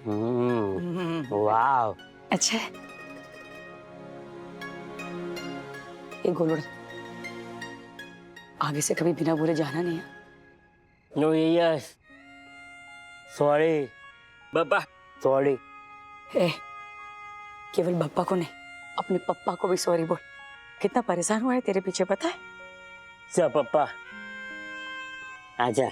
वाह, अच्छा है। ये गोलूड़ा, आगे से कभी बिना बोले जाना नहीं है। नो यस, सॉरी पापा, सॉरी। ए, केवल बप्पा को नहीं, अपने पप्पा को भी सॉरी बोल। कितना परेशान हुआ है तेरे पीछे, पता है? चल पापा, आजा।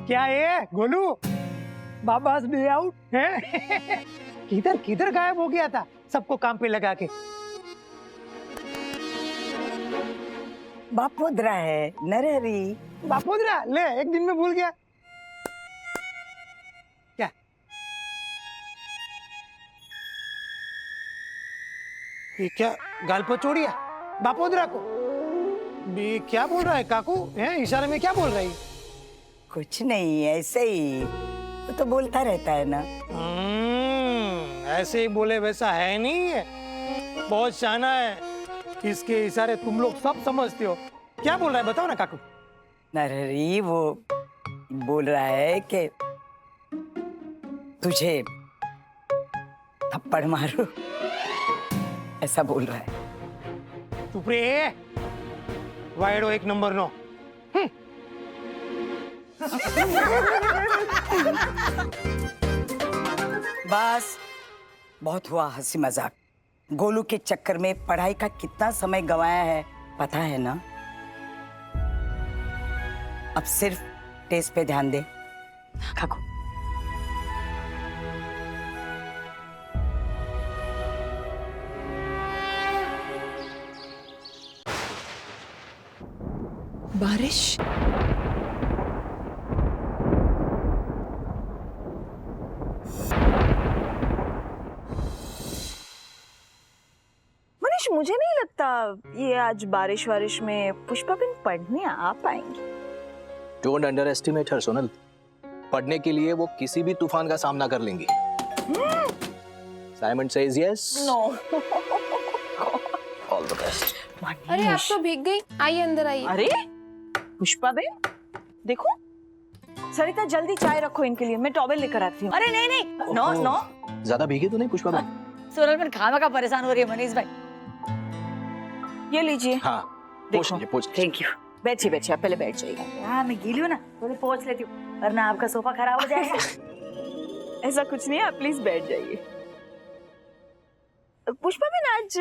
क्या है गोलू, बाबास डे आउट है? किधर किधर गायब हो गया था सबको काम पे लगा के? बापोद्रा है, नरहरी। बापोद्रा ले, एक दिन में भूल गया क्या? ये क्या गाल पचोड़िया बापोद्रा को? ये क्या बोल रहा है काकू? हैं इशारे में क्या बोल रही? कुछ नहीं, ऐसे ही वो तो बोलता रहता है ना। ऐसे ही बोले वैसा है नहीं है, बहुत शाना है। इसके इशारे तुम लोग सब समझते हो। क्या बोल रहा है बताओ ना काकू। नरहरी वो बोल रहा है कि तुझे थप्पड़ मारो, ऐसा बोल रहा है। चुप रे, वाइडो 1 नंबर 9। बस बहुत हुआ हंसी मजाक। गोलू के चक्कर में पढ़ाई का कितना समय गंवाया है पता है ना? अब सिर्फ टेस्ट पे ध्यान दे। काकू, बारिश? मनीष, मुझे नहीं लगता ये आज बारिश वारिश में पुष्पा बिन पढ़ने आ पाएंगी। डोंट अंडर एस्टिमेट हर सोनल। पढ़ने के लिए वो किसी भी तूफान का सामना कर लेंगी। Simon says yes. No. All the best. अरे आप तो भीग गई, आइए अंदर आइए। अरे पुष्पा बेन, देखो सरिता जल्दी चाय रखो इनके लिए, मैं टॉवेल लेकर आती हूँ। अरे नहीं नहीं, नो नो। ज्यादा भीगे तो नहीं पुष्पा बहन? सोनल में खामा का परेशान हो रही है मनीष भाई। ये लीजिए। हाँ, पोंछ लीजिए, पोंछ लीजिए। Thank you. बैठिए बैठिए, आप पहले बैठ जाइए। हाँ मैं गीली हूँ ना, थोड़ी पोंछ लेती हूँ, वरना आपका सोफा खराब हो जाएगा। ऐसा कुछ नहीं है, आप प्लीज बैठ जाइए। पुष्पा बेन, आज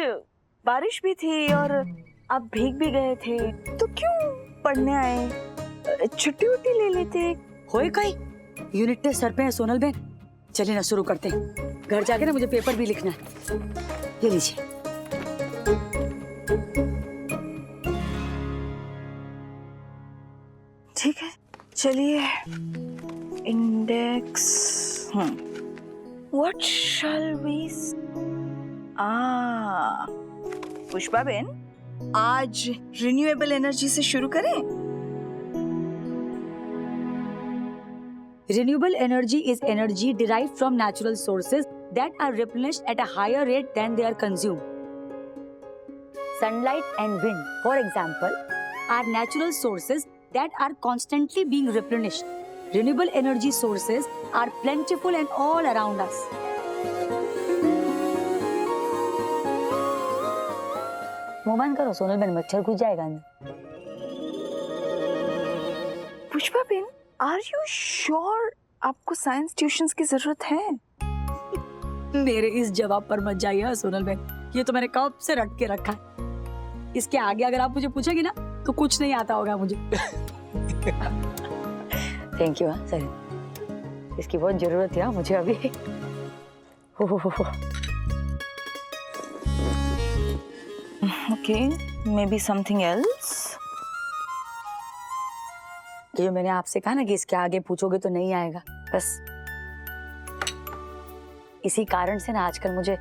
बारिश भी थी और आप भीग भी गए थे, तो क्यों पढ़ने आए? छुट्टी उट्टी ले लेते। होए कहीं यूनिट टेस्ट सर पे है सोनल बहन। चलिए ना शुरू करते हैं। घर जाके ना मुझे पेपर भी लिखना है। ये लीजिए। ठीक है, चलिए। Index. What shall we? Pushpa ben, आज रिन्यूएबल एनर्जी से शुरू करें। Renewable energy is energy derived from natural sources that are replenished at a higher rate than they are consumed. Sunlight and wind, for example, are natural sources that are constantly being replenished. Renewable energy sources are plentiful and all around us. मुंह बंद करो सोनल बहन, मच्छर घुस जाएगा अंदर। Pushpa ben, are you sure आपको science tuitions की जरूरत है? मेरे इस जवाब पर मत जाइए सोनल बहन, ये तो मैंने कब से रख के रखा है। इसके आगे अगर आप मुझे पूछेगी ना तो कुछ नहीं आता होगा मुझे। थैंक यू सर, इसकी बहुत जरूरत है मुझे अभी। Okay, may be something else. जो मैंने आपसे कहा ना कि इसके आगे पूछोगे तो नहीं आएगा, बस इसी कारण से ना आजकल मुझे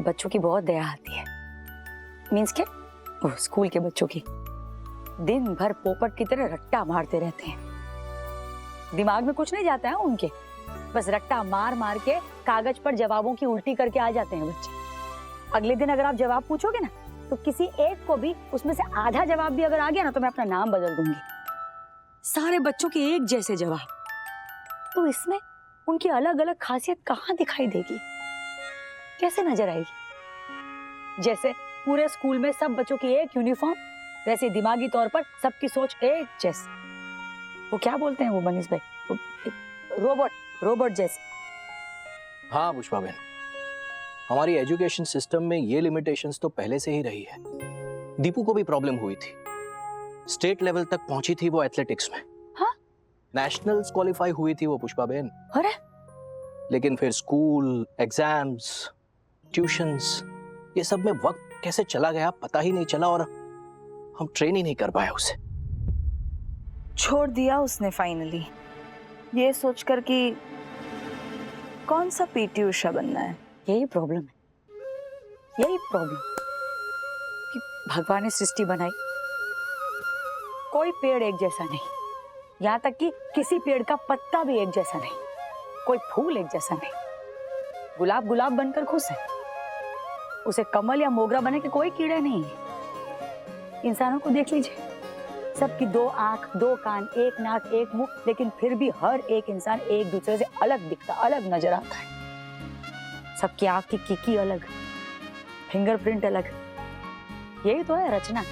बच्चों की बहुत दया आती है। मीन्स के वो स्कूल के बच्चों की, दिन भर पोपट की तरह रट्टा मारते रहते हैं। दिमाग में कुछ नहीं जाता है उनके, बस रट्टा मार मार के कागज पर जवाबों की उल्टी करके आ जाते हैं बच्चे। अगले दिन अगर आप जवाब पूछोगे ना तो किसी एक को भी उसमें से आधा जवाब भी अगर आ गया ना तो मैं अपना नाम बदल दूंगी। सारे बच्चों के एक जैसे जवाब, तो इसमें उनकी अलग अलग खासियत कहाँ दिखाई देगी, कैसे नजर आएगी? जैसे पूरे स्कूल में सब बच्चों की एक यूनिफॉर्म, वैसे दिमागी तौर पर सबकी सोच एक जैसी। वो क्या बोलते हैं वो मनीष भाई, रोबोट जैसे। हाँ पुष्पा बहन, हमारी एजुकेशन सिस्टम में ये लिमिटेशंस तो पहले से ही रही है। दीपू को भी प्रॉब्लम हुई थी, स्टेट लेवल तक पहुंची थी वो एथलेटिक्स में। हाँ? नेशनल्स क्वालिफाई हुई थी वो पुष्पा बहन। अरे लेकिन फिर स्कूल, एग्जाम्स, ट्यूशंस, ये सब में वक्त कैसे चला गया पता ही नहीं चला, और हम ट्रेन ही नहीं कर पाए उसे। छोड़ दिया उसने फाइनली, ये सोचकर कि कौन सा पीटी उषा बनना है। यही प्रॉब्लम है, यही प्रॉब्लम कि भगवान ने सृष्टि बनाई, कोई पेड़ एक जैसा नहीं, यहाँ तक कि किसी पेड़ का पत्ता भी एक जैसा नहीं, कोई फूल एक जैसा नहीं। गुलाब गुलाब बनकर खुश है, उसे कमल या मोगरा बने के कोई कीड़ा नहीं है। इंसानों को देख लीजिए, सबकी दो आंख, दो कान, एक नाक, एक मुंह, लेकिन फिर भी हर एक इंसान एक दूसरे से अलग दिखता, अलग नजर आता है। सबकी आंख की कीकी अलग, फिंगरप्रिंट अलग। यही तो है रचना।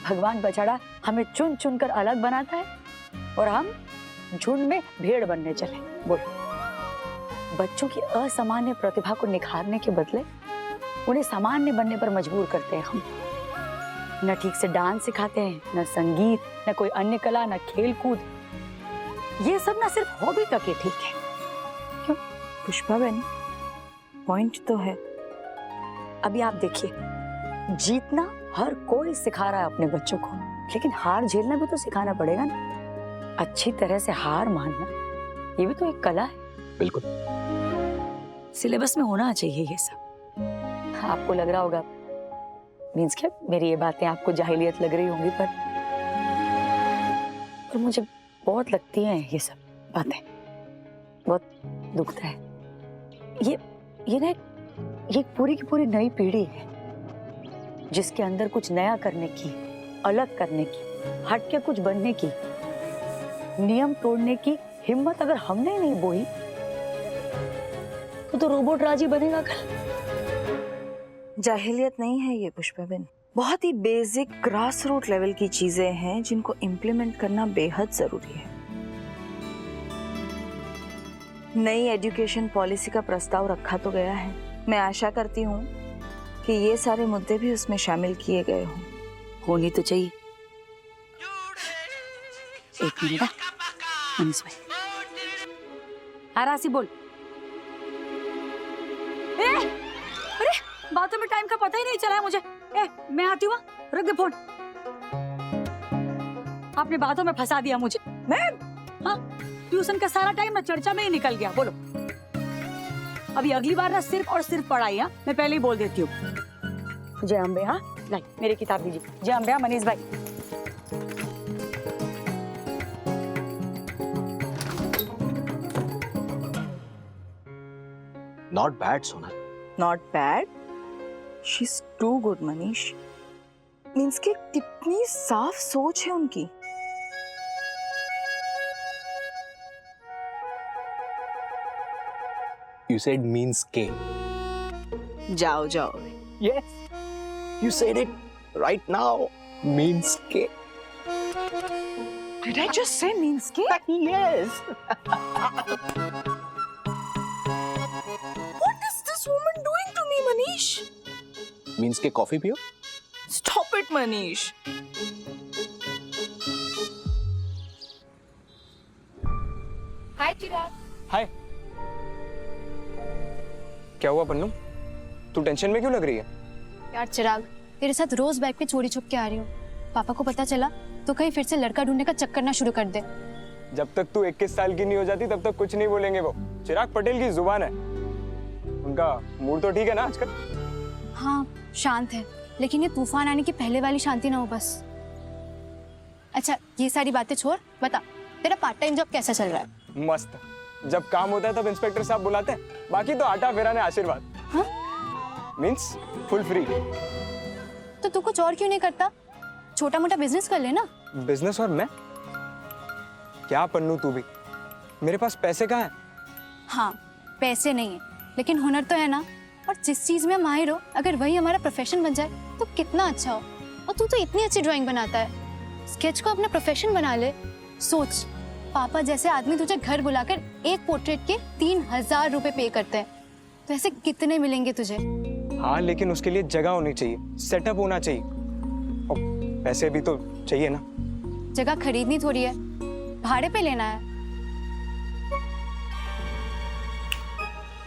भगवान बछड़ा हमें चुन चुन कर अलग बनाता है और हम झुंड में भेड़ बनने चले। बोलो, बच्चों की असामान्य प्रतिभा को निखारने के बदले उन्हें सामान्य बनने पर मजबूर करते हैं हम। न ठीक से डांस सिखाते हैं, न संगीत, न कोई अन्य कला, न खेल कूद। ये सब ना सिर्फ हॉबी तक ही ठीक है। क्यों पुष्पा बहन, पॉइंट तो है। अभी आप देखिए, जीतना हर कोई सिखा रहा है अपने बच्चों को, लेकिन हार झेलना भी तो सिखाना पड़ेगा ना। अच्छी तरह से हार मानना, ये भी तो एक कला है। बिल्कुल, सिलेबस में होना चाहिए ये सब। आपको लग रहा होगा, मीन्स क्या मेरी ये बातें आपको जाहिलियत लग रही होंगी, पर मुझे बहुत लगती हैं ये सब बातें, बहुत दुखता है। ये ना ये पूरी की पूरी नई पीढ़ी है जिसके अंदर कुछ नया करने की, अलग करने की, हट के कुछ बनने की, नियम तोड़ने की हिम्मत अगर हमने नहीं बोई तो रोबोट राजी बनेगा कल। जाहिलियत नहीं है ये पुष्पा बहन, बहुत ही बेसिक ग्रास रूट लेवल की चीजें हैं जिनको इम्प्लीमेंट करना बेहद जरूरी है। नई एजुकेशन पॉलिसी का प्रस्ताव रखा तो गया है, मैं आशा करती हूँ कि ये सारे मुद्दे भी उसमें शामिल किए गए हों। होनी तो चाहिए। एक मिनट, मनीष भाई। हाँ राशि बोल। अरे बातों में टाइम का पता ही नहीं चला है मुझे। मैं आती हूँ, रख दे फोन। आपने बातों में फंसा दिया मुझे। मैं हाँ, ट्यूशन का सारा टाइम ना चर्चा में ही निकल गया। बोलो, अभी अगली बार ना सिर्फ और सिर्फ पढ़ाई। हाँ, मैं पहले ही बोल देती हूँ। जय अम्बे। हाँ लाई मेरी किताब दीजिए। जय अम्बे। हाँ Manish bhai. Not bad Sonal. Not bad, she is too good Manish. Means कि कितनी साफ सोच है उनकी। You said means K. जाओ जाओ। Yes. You said it right now. Means K. Did I just say means के? Yes. What is this woman doing to me, Manish? Means के कॉफी पियो. Stop it, Manish. हाय चिराग। हाय। क्या हुआ पन्नू? तू tension में क्यों लग रही है? यार चिराग, तेरे साथ रोज बैग पे चोरी छुप के आ रही हूँ। पापा को पता चला तो कहीं फिर से लड़का ढूंढने का चक्कर ना शुरू कर दे। जब तक तू 21 साल की नहीं हो जाती तब तक कुछ नहीं बोलेंगे वो। चिराग पटेल की जुबान है। उनका मूड तो ठीक है ना आजकल? हाँ शांत है, लेकिन ये तूफान आने की पहले वाली शांति ना हो बस। अच्छा ये सारी बातें छोड़, बता तेरा पार्ट टाइम जॉब कैसा चल रहा है? मस्त। जब काम होता है तब इंस्पेक्टर साहब बुलाते हैं, बाकी तो आटा फेरा ने आशीर्वाद। हाँ? Means full free. तो तू कुछ और क्यों नहीं करता? छोटा मोटा बिजनेस कर लेना। बिजनेस? और मैं क्या पन्नू, तू भी। मेरे पास पैसे कहाँ हैं? हाँ, पैसे नहीं है लेकिन हुनर तो है ना। और जिस चीज में माहिर हो, अगर वही हमारा प्रोफेशन बन जाए तो कितना अच्छा हो। और तू तो इतनी अच्छी ड्राइंग बनाता है, स्केच को अपना प्रोफेशन बना ले। सोच, पापा जैसे आदमी तुझे घर बुलाकर एक पोर्ट्रेट के 3,000 रुपए पे करते हैं, तो ऐसे कितने मिलेंगे तुझे? हाँ, लेकिन उसके लिए जगह होनी चाहिए, सेटअप होना चाहिए, और पैसे भी तो चाहिए ना। जगह खरीदनी थोड़ी है, भाड़े पे लेना है।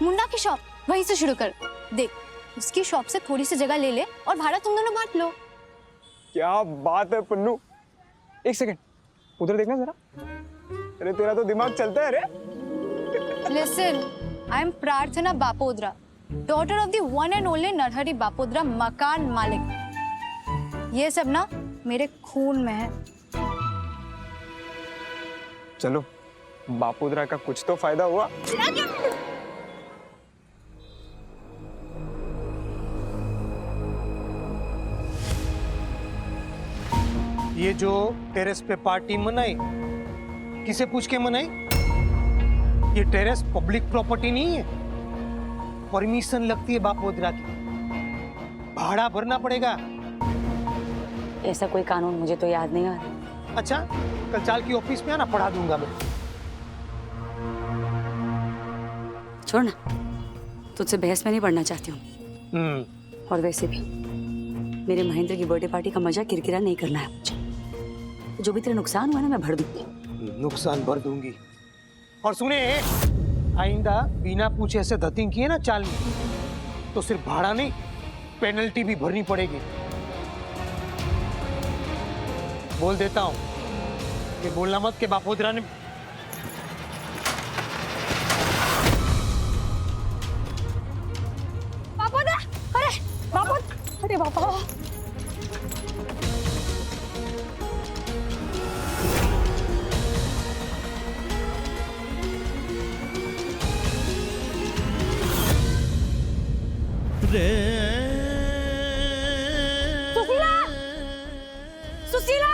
मुन्ना की शॉप, वहीं से शुरू कर। देख, उसकी शॉप से थोड़ी सी जगह ले ले और भाड़ा तुम दोनों बांट लो। क्या बात है पन्नू, एक सेकंड उधर देखना जरा। अरे तेरा तो दिमाग चलता है। अरे Listen, I am प्रार्थना बापोद्रा, daughter of the one and only Narhari बापोद्रा, मकान मालिक। ये सब ना मेरे खून में है। चलो, बापोद्रा का कुछ तो फायदा हुआ। ये जो टेरेस पे पार्टी मनाई, किसे पूछ के मनाई? ये टेरेस पब्लिक प्रॉपर्टी नहीं है, परमिशन लगती है बापोद्रा की, भाड़ा भरना पड़ेगा। ऐसा कोई कानून मुझे तो याद नहीं आ रहा। अच्छा, कल चाल की ऑफिस में आना, पढ़ा दूंगा मैं। छोड़ ना, तुझसे बहस में नहीं पढ़ना चाहती हूँ। और वैसे भी मेरे महेंद्र की बर्थडे पार्टी का मजा किरकिरा नहीं करना है मुझे। जो भी तेरा नुकसान हुआ ना, मैं भर दूंगी। नुकसान भर दूंगी। और सुने, आइंदा बिना पूछे ऐसे धतिंग किए ना चाल में, तो सिर्फ भाड़ा नहीं, पेनल्टी भी भरनी पड़ेगी। बोल देता हूँ कि बोलना मत के बापोद्रा ने। बापोद्रा, अरे बापोद्रा, अरे बापा। सुशीला, सुशीला।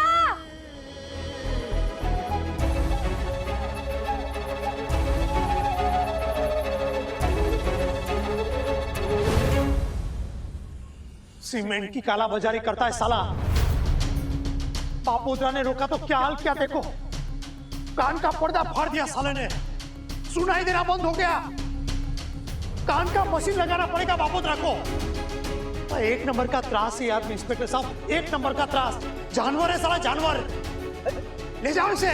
सीमेंट की काला बाजारी करता है साला। बापोद्रा ने रोका तो क्या हाल किया देखो। कान का पर्दा फाड़ दिया साले ने, सुनाई देना बंद हो गया। कान का मशीन लगाना पड़ेगा बापोद्रा को। एक नंबर का त्रास है यार इंस्पेक्टर साहब, एक नंबर का त्रास। जानवर है साला, जानवर। ले जाओ इसे।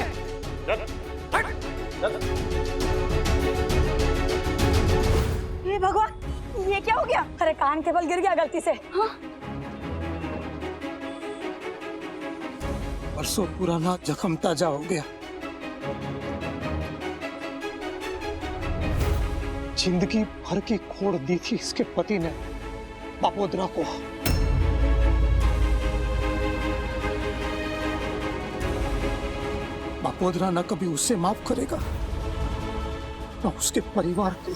ये भगवान, ये क्या हो गया? अरे कान के बल गिर गया गलती से। हाँ? परसों पुराना जख्म ताजा हो गया। जिंदगी भर की खोड़ दी थी इसके पति ने बापोद्रा को। बापोद्रा न कभी उससे माफ करेगा, न उसके परिवार को।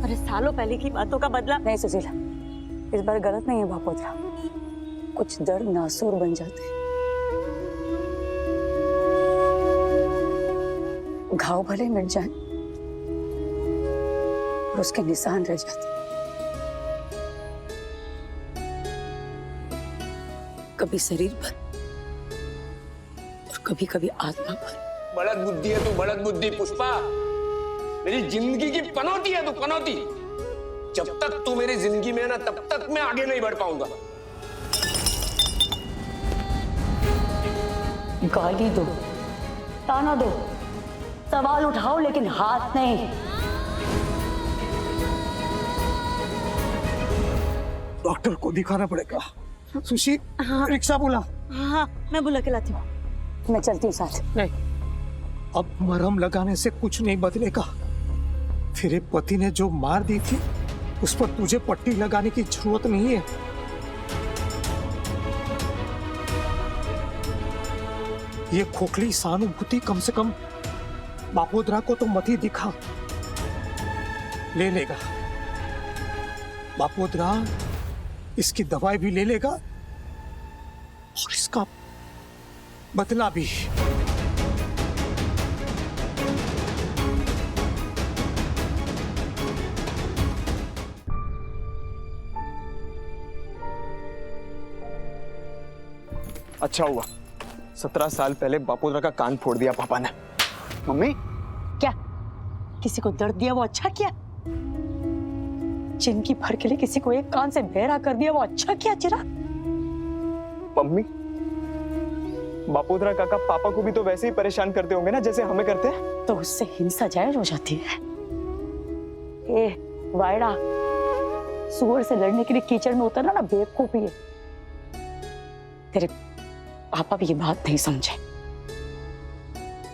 अरे सालों पहले की बातों का बदला नहीं सुशीला, इस बार गलत नहीं है बापोद्रा। कुछ दर्द नासूर बन जाते हैं, घाव भले मिट जाए और उसके निशान रह जाते। कभी शरीर पर और कभी कभी आत्मा पर। बढ़त बुद्धि है तू, बढ़त बुद्धि पुष्पा। मेरी जिंदगी की पनौती है तू, पनौती। जब तक तू मेरी जिंदगी में है ना, तब तक मैं आगे नहीं बढ़ पाऊंगा। गाली दो, ताना दो, सवाल उठाओ, लेकिन हाथ नहीं। डॉक्टर को दिखाना पड़ेगा। सुशी, हाँ। रिक्शा बुला। हाँ, मैं बुला के लाती हूँ। मैं चलती हूँ साथ। नहीं, अब मरहम लगाने से कुछ नहीं बदलेगा। तेरे पति ने जो मार दी थी, उस पर तुझे पट्टी लगाने की जरूरत नहीं है। ये खोखली सहानुभूति कम से कम बापोद्रा को तो मत ही दिखा। ले लेगा। बापोद्रा इसकी दवाई भी ले लेगा और इसका बदला भी। अच्छा हुआ 17 साल पहले बापोद्रा का कान फोड़ दिया पापा ने। मम्मी क्या किसी को दर्द दिया वो अच्छा किया? जिनकी भर के लिए किसी को एक कान से बहरा कर दिया वो अच्छा किया चिराग? मम्मी बापोद्रा काका पापा को भी तो वैसे ही परेशान करते होंगे ना जैसे हमें करते हैं। तो उससे हिंसा जायज हो जाती है। ए वायड़ा, सुअर से लड़ने के लिए कीचड़ में उतरना ना बेवकूफी है। तेरे पापा भी ये बात नहीं समझे,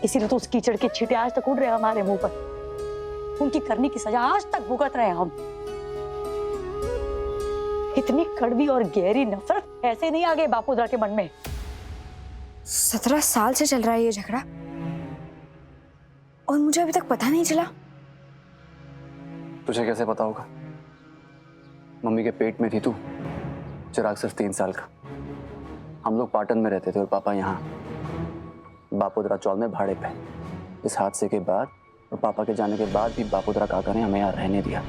इसीलिए तो उस कीचड़ के छींटे आज तक उड़ रहे हैं हमारे मुंह पर। उनकी करने की सजा आज तक भुगत रहे हैं हम। इतनी कड़वी और गहरी नफरत ऐसे नहीं आ गई बापोद्रा के मन में। 17 साल से चल रहा है ये झगड़ा और मुझे अभी तक पता नहीं चला। तुझे कैसे पता होगा? मम्मी के पेट में थी तू, चिराग सिर्फ 3 साल का। हम लोग पाटन में रहते थे और पापा यहाँ बापोद्रा चौल में भाड़े पे। इस हादसे के बाद और पापा के जाने के बाद भी बापोद्रा काका ने हमें यहाँ रहने दिया।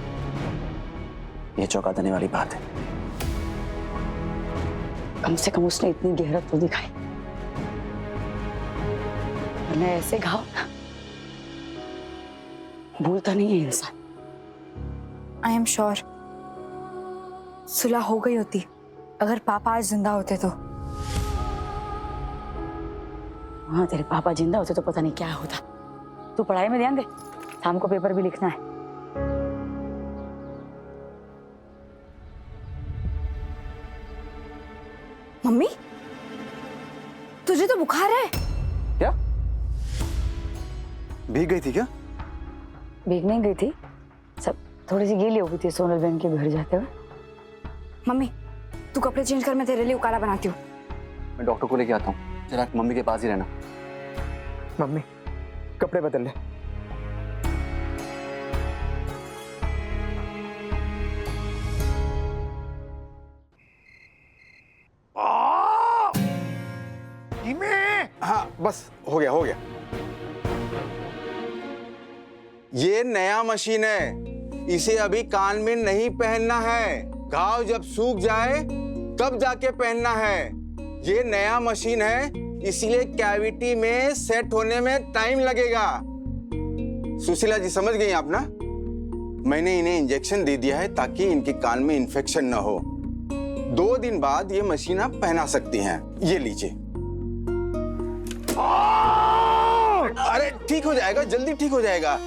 ये चौंका देने वाली बात है। कम से कम उसने इतनी गहरत तो दिखाई, वरना ऐसे घाव ना भूलता नहीं है इंसान। आई एम श्योर सुलह हो गई होती अगर पापा आज जिंदा होते तो। हाँ, तेरे पापा जिंदा होते तो पता नहीं क्या होता। तू पढ़ाई में ध्यान दे, शाम को पेपर भी लिखना है। मम्मी तुझे तो बुखार है। क्या भीग गई थी क्या? भीग नहीं गई थी, सब थोड़ी सी गीली हो गई थी सोनल बहन के घर जाते हुए। मम्मी तू कपड़े चेंज कर, मैं तेरे लिए उकाला बनाती हूँ। मैं डॉक्टर को लेके आता हूँ, जरा मम्मी के पास ही रहना। मम्मी कपड़े बदल ले। हाँ बस हो गया हो गया। ये नया मशीन है, इसे अभी कान में नहीं पहनना है। घाव जब सूख जाए तब जाके पहनना है। ये नया मशीन है, इसलिए कैविटी में सेट होने में टाइम लगेगा। सुशीला जी समझ गई आप ना? मैंने इन्हें इंजेक्शन दे दिया है ताकि इनके कान में इंफेक्शन ना हो। 2 दिन बाद ये मशीन आप पहना सकती हैं। ये लीजिए। अरे ठीक हो जाएगा, जल्दी ठीक हो जाएगा।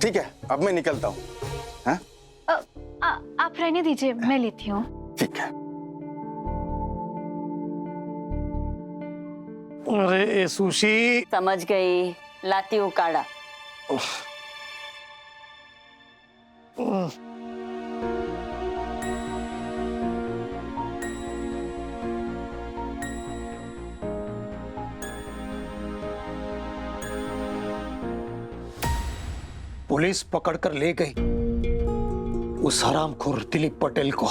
ठीक है, अब मैं निकलता हूँ। हाँ? आप रहने दीजिए, मैं लेती हूँ। ठीक है। अरे सुशी, समझ गई, लाती हूँ काढ़ा। पुलिस पकड़कर ले गई उस हरामखोर दिलीप पटेल को।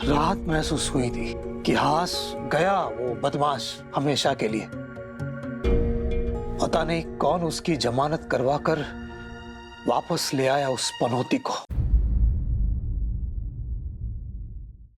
राहत महसूस हुई थी कि हास गया वो बदमाश हमेशा के लिए। पता नहीं कौन उसकी जमानत करवाकर वापस ले आया उस पनौती को।